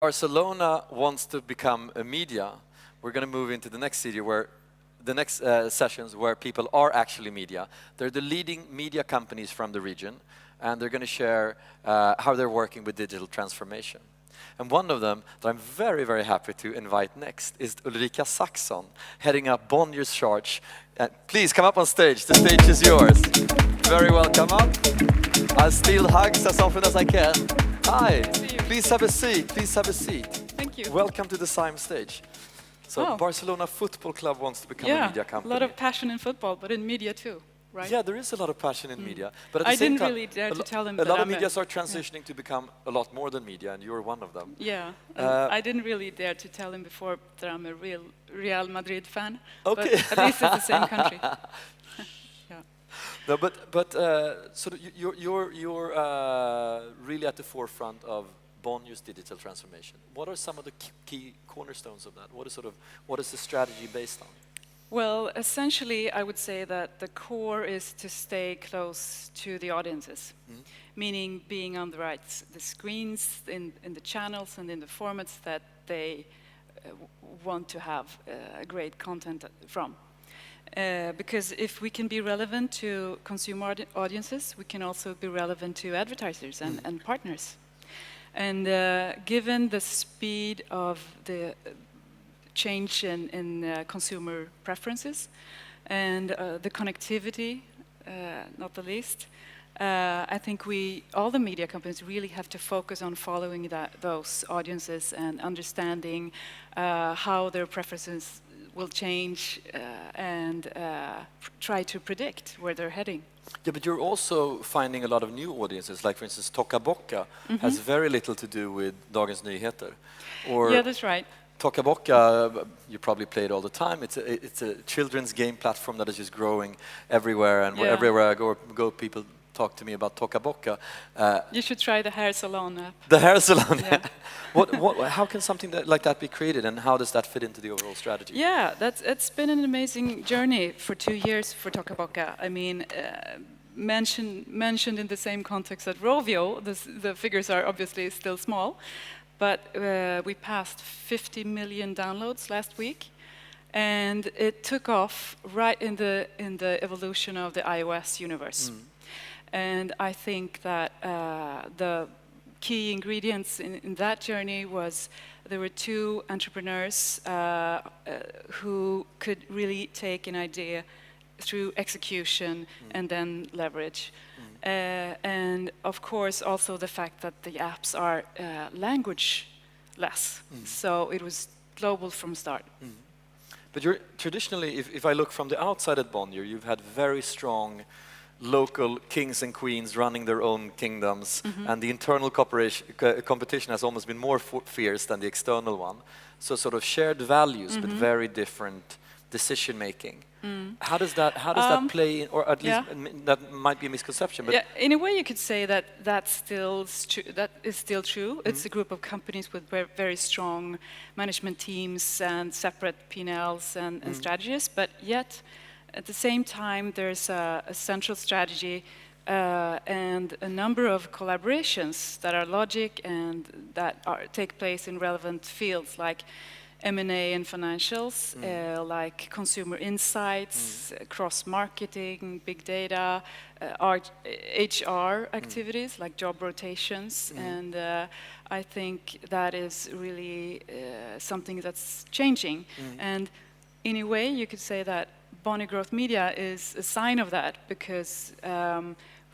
Barcelona wants to become a media, we're going to move into the next city where the next sessions where people are actually media. They're the leading media companies from the region, and they're going to share how they're working with digital transformation. And one of them that I'm very, very happy to invite next is Ulrika Saxon, heading up Bonnier's charge. Please come up on stage. The stage is yours. Very well, come up. I'll steal hugs as often as I can. Hi, please have a seat, please have a seat. Thank you. Welcome to the SIME stage. So Barcelona Football Club wants to become a media company. A lot of passion in football, but in media too, right? Yeah, there is a lot of passion in media. But at the I same didn't time, really dare to tell them a that lot of I'm medias are transitioning to become a lot more than media, and you're one of them. Yeah, I didn't really dare to tell him before that I'm a real Real Madrid fan. Okay. But at least it's the same country. No, but so you're really at the forefront of Bonnier's digital transformation. What are some of the key cornerstones of that? What is the strategy based on? Well, essentially, I would say that the core is to stay close to the audiences, meaning being on the screens, in the channels, and in the formats that they want to have great content from. Because if we can be relevant to consumer audiences, we can also be relevant to advertisers and partners. And given the speed of the change in consumer preferences and the connectivity, not the least, I think all the media companies really have to focus on following those audiences and understanding how their preferences will change and try to predict where they're heading. Yeah, but you're also finding a lot of new audiences, like for instance, Toca Boca has very little to do with Dagens Nyheter. Yeah, that's right. Toca Boca, you probably play it all the time. It's a children's game platform that is just growing everywhere, and everywhere I go, people talk to me about Toca Boca. You should try the hair salon app. The hair salon, yeah. How can something like that be created, and how does that fit into the overall strategy? Yeah, it's been an amazing journey for 2 years for Toca Boca. I mean, mentioned in the same context as Rovio, the figures are obviously still small, but we passed 50 million downloads last week, and it took off right in the evolution of the iOS universe. And I think that the key ingredients in that journey was there were two entrepreneurs who could really take an idea through execution and then leverage. And of course also the fact that the apps are language-less. So it was global from start. But you're traditionally, if I look from the outside at Bonnier, you've had very strong local kings and queens running their own kingdoms, and the internal competition has almost been more fierce than the external one. So sort of shared values, but very different decision making. How does that play in, or at least that might be a misconception? But yeah, in a way you could say that that is still true. It's a group of companies with very strong management teams and separate P&Ls and strategies, but yet at the same time, there's a central strategy and a number of collaborations that are logic and that take place in relevant fields like M&A and financials, like consumer insights, cross-marketing, big data, HR activities like job rotations, and I think that is really something that's changing. And in a way, you could say that Bonnier Growth Media is a sign of that, because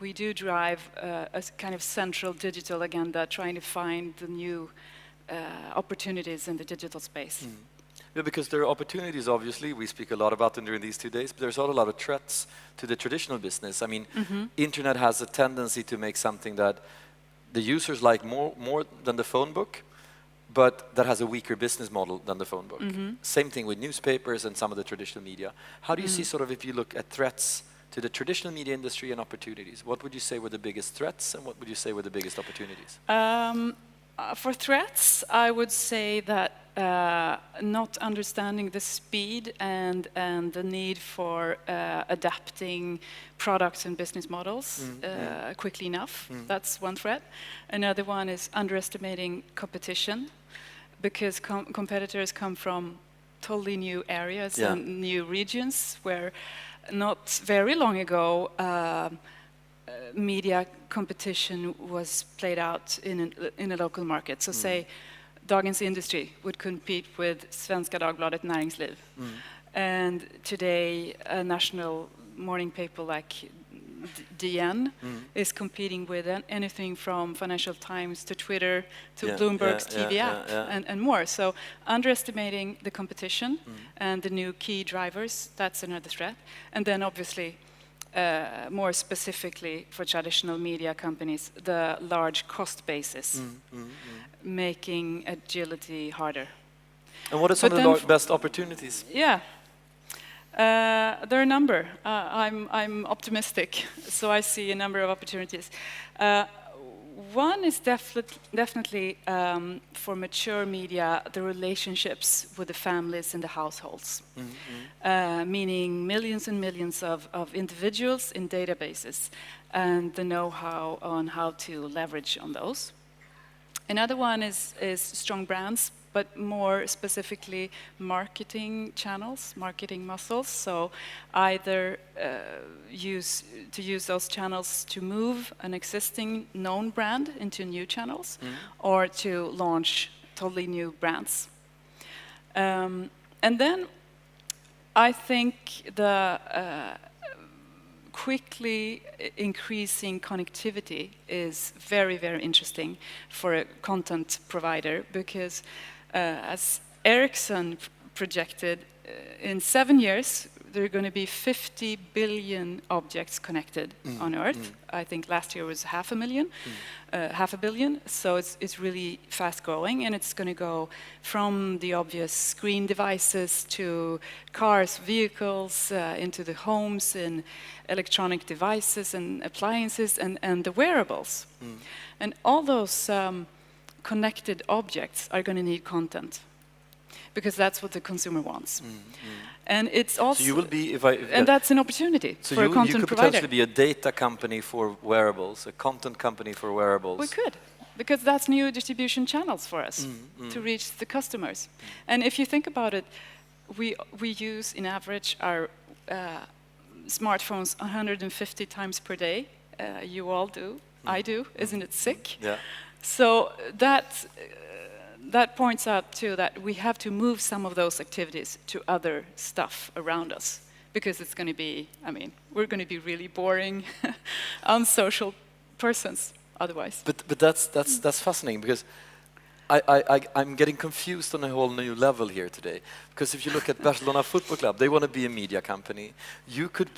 we do drive a kind of central digital agenda, trying to find the new opportunities in the digital space. Yeah, because there are opportunities, obviously, we speak a lot about them during these 2 days, but there's also a lot of threats to the traditional business. I mean, internet has a tendency to make something that the users like more than the phone book, but that has a weaker business model than the phone book. Same thing with newspapers and some of the traditional media. How do you see, sort of, if you look at threats to the traditional media industry and opportunities, what would you say were the biggest threats, and what would you say were the biggest opportunities? For threats, I would say that not understanding the speed and the need for adapting products and business models quickly enough. That's one threat. Another one is underestimating competition. because competitors come from totally new areas and new regions where not very long ago media competition was played out in a local market. So say Dagens Industri would compete with Svenska Dagbladet Näringsliv. And today a national morning paper like Day1 is competing with anything from Financial Times to Twitter to Bloomberg's TV app and more. So underestimating the competition and the new key drivers, that's another threat. And then obviously, more specifically for traditional media companies, the large cost basis, making agility harder. And what are some of the best opportunities? Yeah. There are a number. I'm optimistic, so I see a number of opportunities. One is definitely for mature media, the relationships with the families and the households, meaning millions and millions of individuals in databases and the know-how on how to leverage on those. Another one is strong brands, but more specifically marketing channels, marketing muscles. So either use those channels to move an existing known brand into new channels or to launch totally new brands. And then I think the quickly increasing connectivity is very, very interesting for a content provider because as Ericsson projected, in 7 years, there are going to be 50 billion objects connected on Earth. I think last year was half a billion. So it's really fast growing, and it's going to go from the obvious screen devices to cars, vehicles, into the homes and electronic devices and appliances and the wearables. And all those connected objects are going to need content because that's what the consumer wants. And it's also, so you will be, and that's an opportunity so for a content you could provider. potentially be a data company for wearables, a content company for wearables. We could, because that's new distribution channels for us to reach the customers. And if you think about it, we use, in average, our smartphones 150 times per day. You all do. I do. Isn't it sick? Yeah. So that points out too that we have to move some of those activities to other stuff around us because it's going to be, I mean, we're going to be really boring, unsocial persons otherwise. But that's fascinating because I'm getting confused on a whole new level here today. Because if you look at Barcelona Football Club, they want to be a media company. You could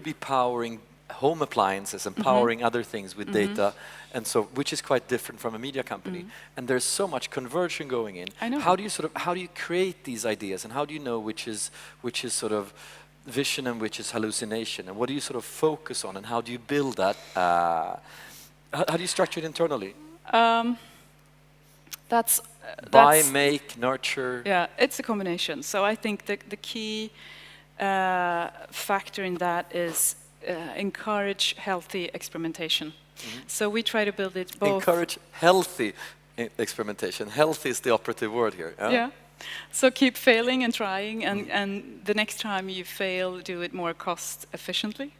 be powering home appliances and powering other things with data, and so which is quite different from a media company. And there's so much conversion going in. I know. How do you create these ideas, and how do you know which is sort of vision and which is hallucination, and what do you sort of focus on, and how do you build that? How do you structure it internally? That's Buy, make, nurture. Yeah, it's a combination. So I think the key factor in that is encourage healthy experimentation. So we try to build it both. Encourage healthy experimentation. Healthy is the operative word here. Yeah. So keep failing and trying, and the next time you fail, do it more cost efficiently,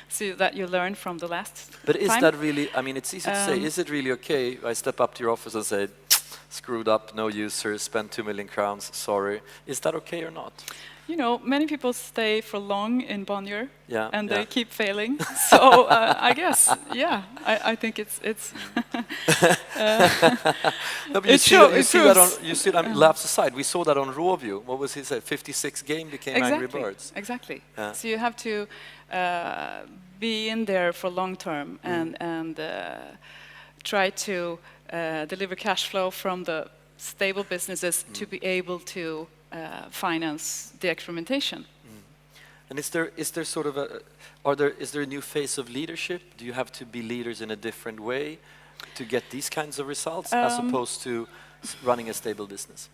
so that you learn from the last But is time. that really, I mean, it's easy to say, is it really okay? I step up to your office and say, screwed up, no users, spent 2 million crowns, sorry. Is that okay or not? You know, many people stay for long in Bonnier, and they yeah. keep failing. So I guess, yeah, I think it's. No, but you see that on, I mean, laughs aside, we saw that on Rawview. What was he say? 56 game became Angry Birds. Exactly. So you have to be in there for long term and try to deliver cash flow from the stable businesses to be able to finance the experimentation. And is there sort of is there a new phase of leadership? Do you have to be leaders in a different way to get these kinds of results as opposed to running a stable business?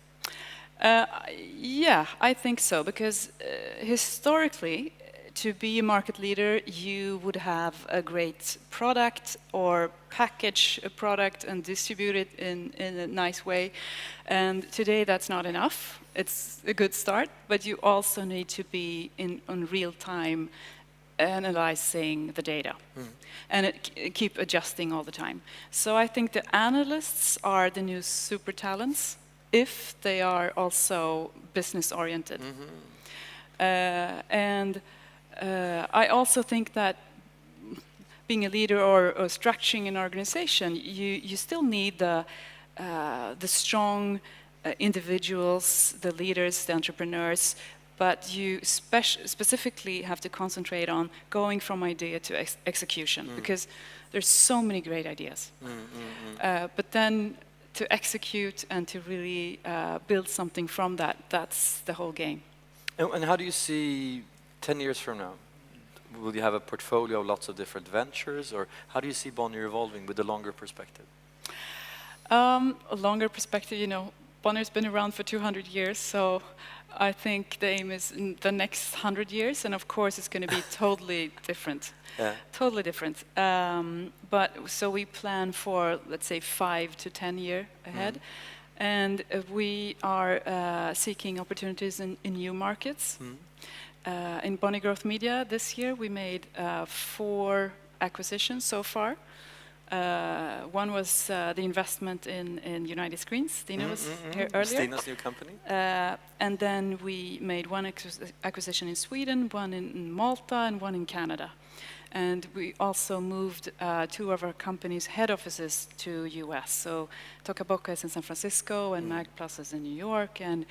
Yeah, I think so, because historically to be a market leader, you would have a great product or package a product and distribute it in a nice way. And today that's not enough. It's a good start, but you also need to be on real time analyzing the data and keep adjusting all the time. So I think the analysts are the new super talents if they are also business oriented. And I also think that being a leader or structuring an organization, you still need the strong individuals, the leaders, the entrepreneurs, but you specifically have to concentrate on going from idea to execution, because there's so many great ideas. But then to execute and to really build something from that, that's the whole game. And how do you see 10 years from now? Will you have a portfolio of lots of different ventures, or how do you see Bonnier evolving with the longer perspective? A longer perspective, you know, Bonnier's been around for 200 years, so I think the aim is in the next 100 years, and of course it's going to be totally different. Totally different. But so we plan for, let's say, 5 to 10 years ahead. And we are seeking opportunities in new markets. In Bonnier Growth Media this year, we made 4 acquisitions so far. One was the investment in United Screens. Stina was here earlier. Stina's new company. And then we made 1 acquisition in Sweden, 1 in Malta, and 1 in Canada. And we also moved 2 of our companies' head offices to US. So Toca Boca is in San Francisco and MagPlus is in New York. And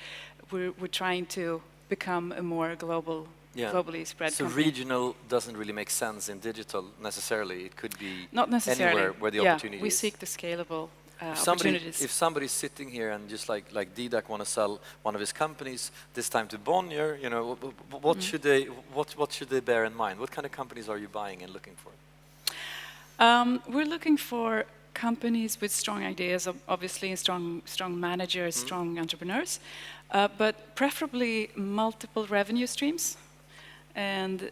we're trying to become a more globally spread so company. Regional doesn't really make sense in digital necessarily. It could be not necessarily anywhere where the opportunity we is. seek the scalable If somebody's sitting here and just like Didak want to sell one of his companies, this time to Bonnier, you know, what should they bear in mind? What kind of companies are you buying and looking for? We're looking for companies with strong ideas, obviously, strong managers, strong entrepreneurs, but preferably multiple revenue streams and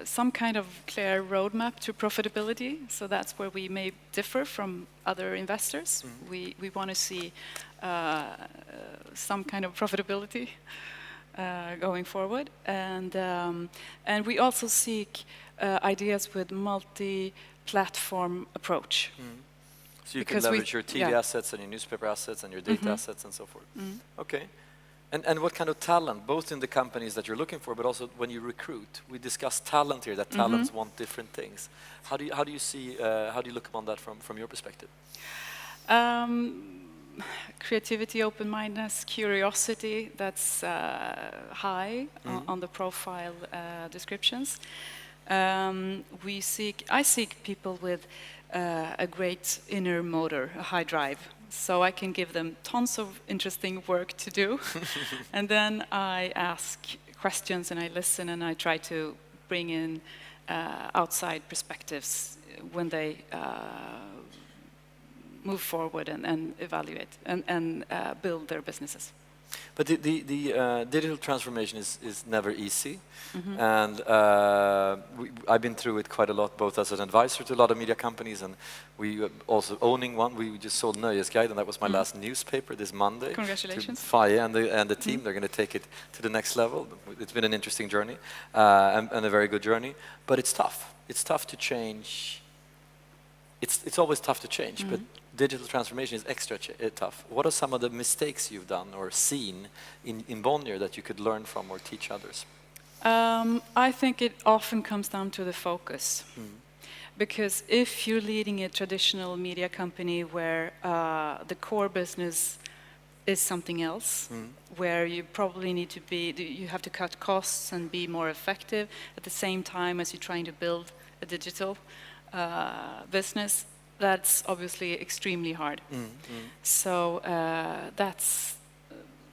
some kind of clear roadmap to profitability. So that's where we may differ from other investors. We want to see some kind of profitability going forward, and we also seek ideas with multi-platform approach. So you can leverage your TV assets and your newspaper assets and your data assets and so forth. Okay. And what kind of talent, both in the companies that you're looking for, but also when you recruit? We discussed talent here, that talents want different things. How do you see, how do you look upon that from your perspective? Creativity, open-mindedness, curiosity, that's high on the profile descriptions. I seek people with a great inner motor, a high drive. So I can give them tons of interesting work to do. And then I ask questions and I listen and I try to bring in outside perspectives when they move forward and evaluate and build their businesses. But the digital transformation is never easy, and I've been through it quite a lot, both as an advisor to a lot of media companies, and we also owning one. We just sold Nöjesguiden, and that was my last newspaper this Monday. Congratulations! To Faye and the team, they're going to take it to the next level. It's been an interesting journey and a very good journey, but it's tough. It's tough to change. It's always tough to change, but digital transformation is extra tough. What are some of the mistakes you've done or seen in Bonnier that you could learn from or teach others? I think it often comes down to the focus. Because if you're leading a traditional media company where the core business is something else, where you probably need to you have to cut costs and be more effective at the same time as you're trying to build a digital business, that's obviously extremely hard. So that's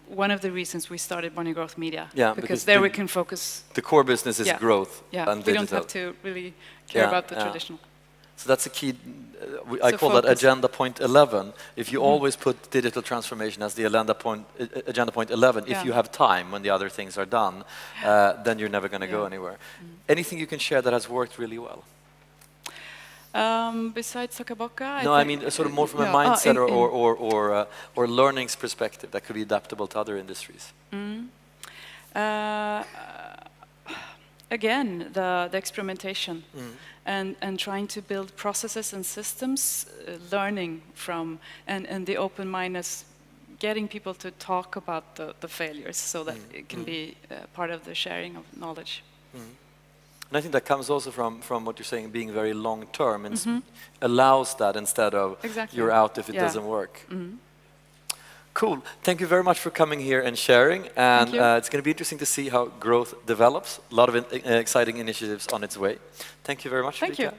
one of the reasons we started Bonnier Growth Media. Yeah, because there we can focus. The core business is growth. Yeah, and we digital. don't have to really care about the traditional. So that's a key, I So call that focus. agenda point 11. If you always put digital transformation as the agenda point 11, if Yeah. you have time when the other things are done, then you're never going to go anywhere. Anything you can share that has worked really well? Besides Sakaboka, No, I mean sort of more from a mindset or learnings perspective that could be adaptable to other industries. Again, the experimentation and trying to build processes and systems, learning from, and the open mindedness, getting people to talk about the failures so that it can be part of the sharing of knowledge. And I think that comes also from what you're saying, being very long term and allows that instead of you're out if it doesn't work. Cool. Thank you very much for coming here and sharing. And it's going to be interesting to see how growth develops. A lot of exciting initiatives on its way. Thank you very much, Thank you.